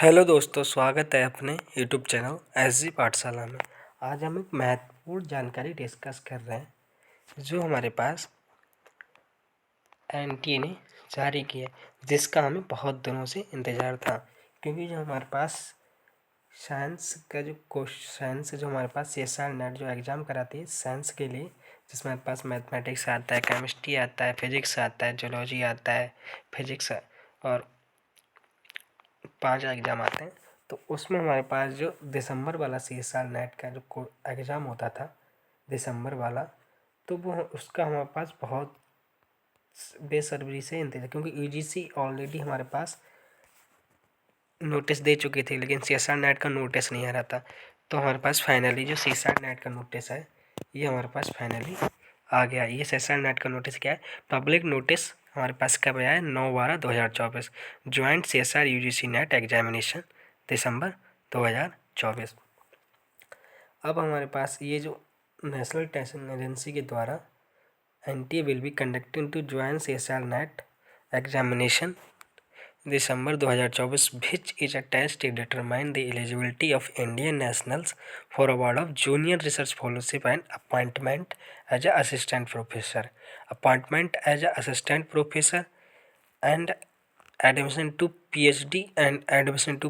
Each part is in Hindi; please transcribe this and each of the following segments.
हेलो दोस्तों, स्वागत है अपने यूट्यूब चैनल एसजी पाठशाला में। आज हम एक महत्वपूर्ण जानकारी डिस्कस कर रहे हैं जो हमारे पास एनटीए ने जारी की है, जिसका हमें बहुत दिनों से इंतज़ार था। क्योंकि जो हमारे पास साइंस जो हमारे पास सीएसआर नेट जो एग्ज़ाम कराती है साइंस के लिए, जिसमें हमारे पास मैथमेटिक्स आता है, केमिस्ट्री आता है, फिजिक्स आता है, जूलॉजी आता है, फिजिक्स और 5 एग्ज़ाम आते हैं। तो उसमें हमारे पास जो दिसंबर वाला सीएसआर नेट का जो एग्ज़ाम होता था दिसंबर वाला, तो वो उसका हमारे पास बहुत बेसब्री से इंतजार, क्योंकि यूजीसी ऑलरेडी हमारे पास नोटिस दे चुकी थी, लेकिन सीएसआर नेट का नोटिस नहीं आ रहा था। तो हमारे पास फाइनली जो सीएसआर नेट का नोटिस है, ये हमारे पास फाइनली आ गया। ये सीएसआर नेट का नोटिस क्या है? पब्लिक नोटिस हमारे पास कब आया है? 9/12/2024। Joint CSIR UGC NET examination December 2024। अब हमारे पास ये जो नेशनल टेस्टिंग एजेंसी के द्वारा NTA will be conducting to joint CSR NET examination December 2024, which is a test to determine the eligibility of Indian nationals for award of junior research fellowship and appointment as a assistant professor, and admission to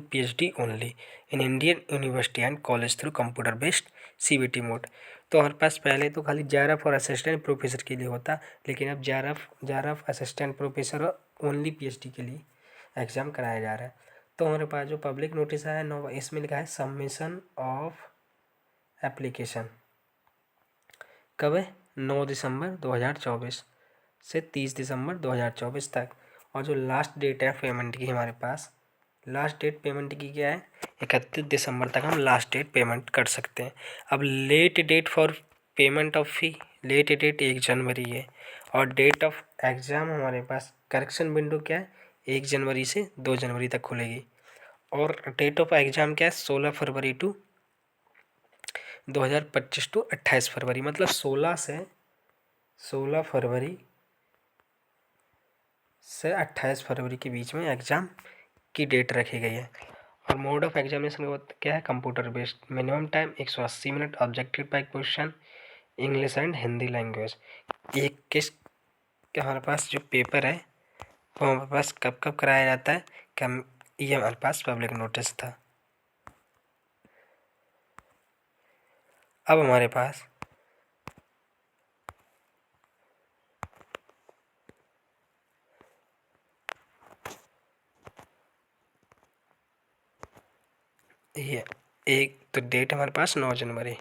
PhD only in Indian university and college through computer based CBT mode। तो हमारे पास पहले तो खाली JRF और असिस्टेंट प्रोफेसर के लिए होता, लेकिन अब JRF असिस्टेंट प्रोफेसर और ओनली PhD के लिए एग्ज़ाम कराया जा रहा है। तो हमारे पास जो पब्लिक नोटिस आया है, इसमें लिखा है सबमिशन ऑफ एप्लीकेशन कब है? 9 दिसंबर 2024 से 30 दिसंबर 2024 तक। और जो लास्ट डेट है पेमेंट की, हमारे पास लास्ट डेट पेमेंट की क्या है? 31 दिसंबर तक हम लास्ट डेट पेमेंट कर सकते हैं। अब late date for payment of fee, late date 1 जनवरी है। और डेट ऑफ एग्ज़ाम हमारे पास करेक्शन विंडो क्या है? 1 जनवरी से 2 जनवरी तक खुलेगी। और डेट ऑफ एग्ज़ाम क्या है? 16 फरवरी टू 2025 टू 28 फरवरी, मतलब 16 फरवरी से 28 फरवरी के बीच में एग्ज़ाम की डेट रखी गई है। और मोड ऑफ एग्जामिनेशन क्या है? Computer based. Minimum time 180 minute. Objective type question English and Hindi language. ये किस हमारे पास जो पेपर है वो हमारे पास कब कब कराया जाता है? ये हमारे पास पब्लिक नोटिस था। अब हमारे पास ये एक तो डेट हमारे पास 9 जनवरी,